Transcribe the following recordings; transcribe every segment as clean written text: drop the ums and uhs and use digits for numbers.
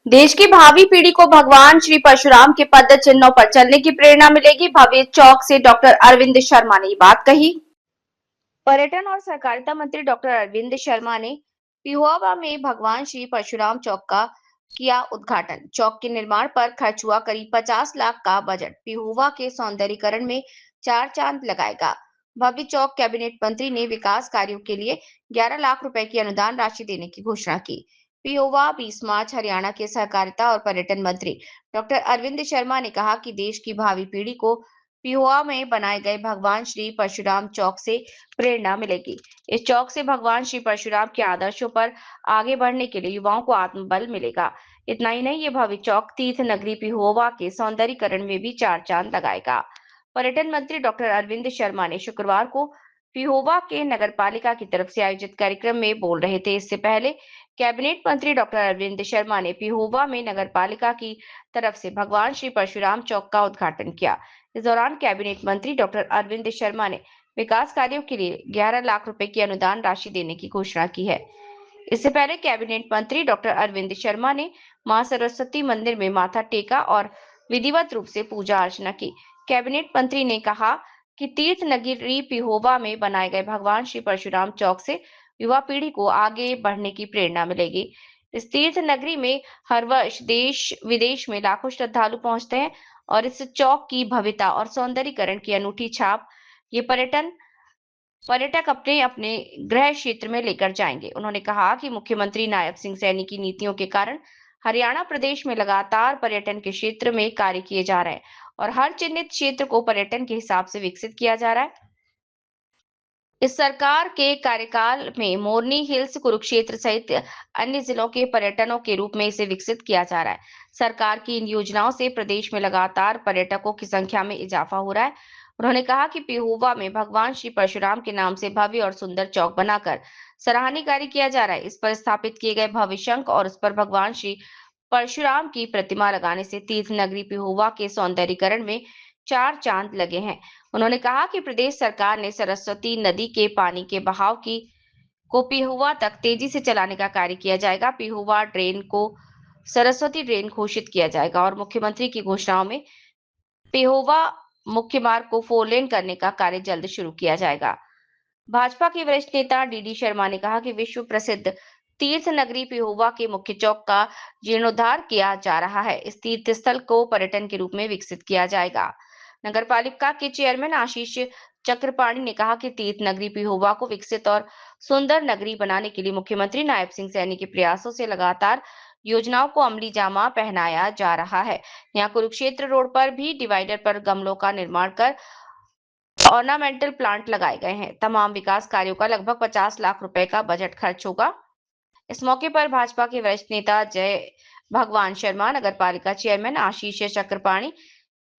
देश की भावी पीढ़ी को भगवान श्री परशुराम के पद चिन्हों पर चलने की प्रेरणा मिलेगी। भव्य चौक से डॉक्टर अरविंद शर्मा ने ये बात कही। पर्यटन और सहकारिता मंत्री डॉक्टर अरविंद शर्मा ने पिहोवा में भगवान श्री परशुराम चौक का किया उद्घाटन। चौक के निर्माण पर खर्च हुआ करीब 50 लाख का बजट पिहोवा के सौंदर्यीकरण में चार चांद लगाएगा। भव्य चौक कैबिनेट मंत्री ने विकास कार्यों के लिए 11 लाख रुपए की अनुदान राशि देने की घोषणा की। पिहोवा 20 मार्च। हरियाणा के सहकारिता और पर्यटन मंत्री डॉक्टर अरविंद शर्मा ने कहा कि देश की भावी पीढ़ी को पिहोवा में बनाए गए भगवान श्री परशुराम चौक से प्रेरणा मिलेगी। इस चौक से भगवान श्री परशुराम के आदर्शों पर आगे बढ़ने के लिए युवाओं को आत्मबल मिलेगा। इतना ही नहीं, ये भव्य चौक तीर्थ नगरी पिहोवा के सौंदर्यीकरण में भी चार चांद लगाएगा। पर्यटन मंत्री डॉक्टर अरविंद शर्मा ने शुक्रवार को पिहोवा के नगरपालिका की तरफ से आयोजित कार्यक्रम में बोल रहे थे। इससे पहले कैबिनेट मंत्री डॉक्टर अरविंद शर्मा ने पिहोवा में नगरपालिका की तरफ से भगवान श्री परशुराम चौक का उद्घाटन किया। इस दौरान कैबिनेट मंत्री डॉक्टर अरविंद शर्मा ने विकास कार्यों के लिए 11 लाख रुपए की अनुदान राशि देने की घोषणा की है। इससे पहले कैबिनेट मंत्री डॉक्टर अरविंद शर्मा ने मां सरस्वती मंदिर में माथा टेका और विधिवत रूप से पूजा अर्चना की। कैबिनेट मंत्री ने कहा कि तीर्थ नगरी पिहोवा में बनाए गए भगवान श्री परशुराम चौक से युवा पीढ़ी को आगे बढ़ने की प्रेरणा मिलेगी। इस तीर्थ नगरी में हर वर्ष देश विदेश में लाखों श्रद्धालु पहुंचते हैं और इस चौक की भव्यता और सौंदर्यीकरण की अनूठी छाप ये पर्यटक अपने अपने गृह क्षेत्र में लेकर जाएंगे। उन्होंने कहा कि मुख्यमंत्री नायब सिंह सैनी की नीतियों के कारण हरियाणा प्रदेश में लगातार पर्यटन के क्षेत्र में कार्य किए जा रहे हैं और हर चिन्हित क्षेत्र को पर्यटन के हिसाब से विकसित किया जा रहा है। इस सरकार के कार्यकाल में मोरनी हिल्स, कुरुक्षेत्र सहित अन्य जिलों के पर्यटनों के रूप में इसे विकसित किया जा रहा है। सरकार की इन योजनाओं से प्रदेश में लगातार पर्यटकों की संख्या में इजाफा हो रहा है। उन्होंने कहा कि पिहोवा में भगवान श्री परशुराम के नाम से भव्य और सुंदर चौक बनाकर सराहनीय कार्य किया जा रहा है। इस पर स्थापित किए गए भव्य शंख और उस पर भगवान श्री परशुराम की प्रतिमा लगाने से तीर्थ नगरी पिहोवा के सौंदर्यीकरण में चार चांद लगे हैं। उन्होंने कहा कि प्रदेश सरकार ने सरस्वती नदी के पानी के बहाव की को पिहोवा तक तेजी से चलाने का कार्य किया जाएगा। पिहोवा ड्रेन को सरस्वती ड्रेन घोषित किया जाएगा और मुख्यमंत्री की घोषणाओं में पिहोवा मुख्य मार्ग को 4 लेन करने का कार्य जल्द शुरू किया जाएगा। भाजपा के वरिष्ठ नेता डीडी शर्मा ने कहा कि विश्व प्रसिद्ध तीर्थ नगरी पिहोवा के मुख्य चौक का जीर्णोद्धार किया जा रहा है। इस तीर्थ स्थल को पर्यटन के रूप में विकसित किया जाएगा। नगर पालिका के चेयरमैन आशीष चक्रपाणी ने कहा कि तीर्थ नगरी पिहोवा को विकसित और सुंदर नगरी बनाने के लिए मुख्यमंत्री नायब सिंह सैनी के प्रयासों से लगातार योजनाओं को अमली जामा पहनाया जा रहा है। यहाँ कुरुक्षेत्र रोड पर भी डिवाइडर पर गमलों का निर्माण कर ऑर्नामेंटल प्लांट लगाए गए हैं। तमाम विकास कार्यों का लगभग 50 लाख रुपए का बजट खर्च होगा। इस मौके पर भाजपा के वरिष्ठ नेता जय भगवान शर्मा, नगर पालिका चेयरमैन आशीष चक्रपाणी,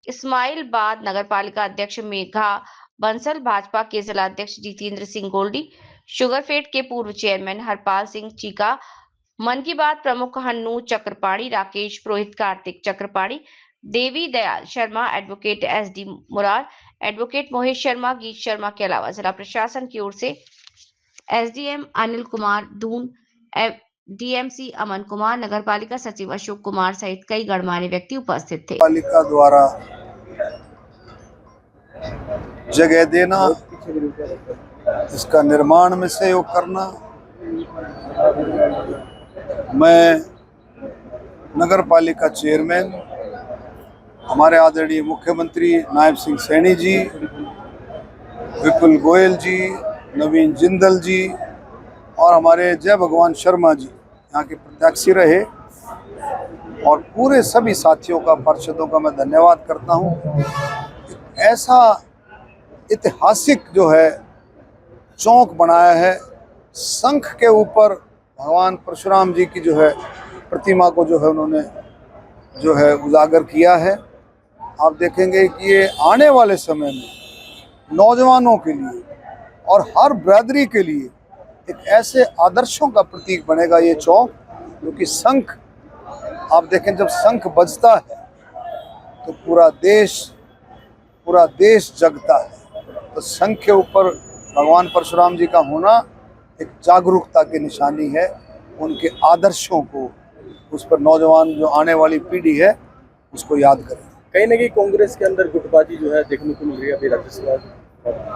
इस्माइलबाद नगर पालिका अध्यक्ष मेघा बंसल, भाजपा के जिला अध्यक्ष जितेंद्र सिंह गोल्डी, शुगरफेड के पूर्व चेयरमैन हरपाल सिंह चीका, मन की बात प्रमुख Hannu Chakrapani, Rakesh Purohit, Kartik Chakrapani, Devi Dayal Sharma, advocate SD Murar, advocate Mohit Sharma, Geet Sharma के अलावा जिला प्रशासन की ओर से SDM अनिल कुमार दून, DMC अमन कुमार, नगर पालिका सचिव अशोक कुमार सहित कई गणमान्य व्यक्ति उपस्थित थे। पालिका द्वारा जगह देना, इसका निर्माण में सहयोग करना, मैं नगर पालिका चेयरमैन हमारे आदरणीय मुख्यमंत्री नायब सिंह सैनी जी, विपुल गोयल जी, नवीन जिंदल जी और हमारे जय भगवान शर्मा जी यहाँ के प्रत्याशी रहे और पूरे सभी साथियों का, पार्षदों का मैं धन्यवाद करता हूँ। ऐसा ऐतिहासिक जो है चौक बनाया है, शंख के ऊपर भगवान परशुराम जी की जो है प्रतिमा को जो है उन्होंने जो है उजागर किया है। आप देखेंगे कि ये आने वाले समय में नौजवानों के लिए और हर बिरादरी के लिए एक ऐसे आदर्शों का प्रतीक बनेगा ये चौक, क्योंकि शंख, आप देखें जब शंख बजता है तो पूरा देश जगता है। तो शंख के ऊपर भगवान परशुराम जी का होना एक जागरूकता की निशानी है, उनके आदर्शों को उस पर नौजवान जो आने वाली पीढ़ी है उसको याद करें। कहीं ना कहीं कांग्रेस के अंदर गुटबाजी जो है देखने को मिल रही है अभी राज्यसभा।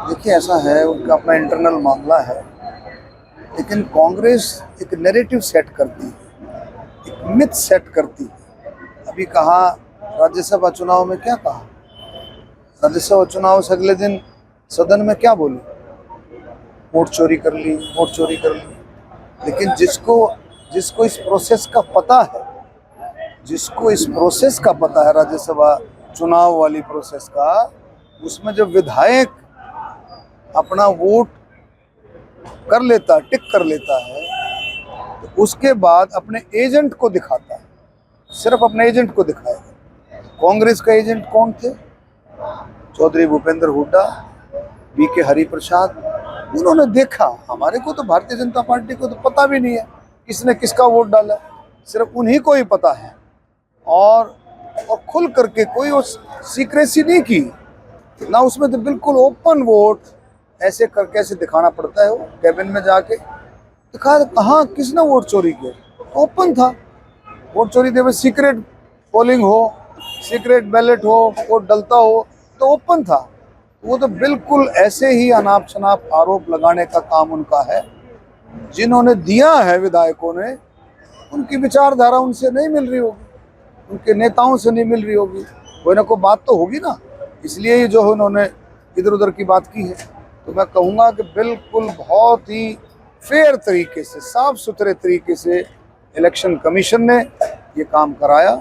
देखिए, ऐसा है, उनका अपना इंटरनल मामला है, लेकिन कांग्रेस एक नैरेटिव सेट करती है, एक मिथ सेट करती है। अभी कहा राज्यसभा चुनाव में, क्या कहा राज्यसभा चुनाव से अगले दिन सदन में क्या बोली, वोट चोरी कर ली, वोट चोरी कर ली। लेकिन जिसको इस प्रोसेस का पता है, जिसको इस प्रोसेस का पता है, राज्यसभा चुनाव वाली प्रोसेस का, उसमें जब विधायक अपना वोट कर लेता, टिक कर लेता है, तो उसके बाद अपने एजेंट को दिखाता है, सिर्फ अपने एजेंट को दिखाएगा। कांग्रेस का एजेंट कौन थे? चौधरी भूपेंद्र हुड्डा, बीके हरिप्रसाद। उन्होंने देखा, हमारे को तो भारतीय जनता पार्टी को तो पता भी नहीं है किसने किसका वोट डाला, सिर्फ उन्हीं को ही पता है। और खुल करके कोई उस सीक्रेसी नहीं की ना, उसमें तो बिल्कुल ओपन वोट ऐसे करके ऐसे दिखाना पड़ता है। वो कैबिन में जाके दिखा, कहाँ किसने वोट चोरी किया, ओपन था वोट चोरी। देवे सीक्रेट पोलिंग हो, सीक्रेट बैलेट हो, वोट डलता हो, तो ओपन था। वो तो बिल्कुल ऐसे ही अनाप शनाप आरोप लगाने का काम उनका है। जिन्होंने दिया है विधायकों ने, उनकी विचारधारा उनसे नहीं मिल रही होगी, उनके नेताओं से नहीं मिल रही होगी, कोई ना कोई बात तो होगी ना, इसलिए ये जो उन्होंने इधर उधर की बात की है। तो मैं कहूँगा कि बिल्कुल बहुत ही फेयर तरीके से, साफ सुथरे तरीके से इलेक्शन कमीशन ने ये काम कराया।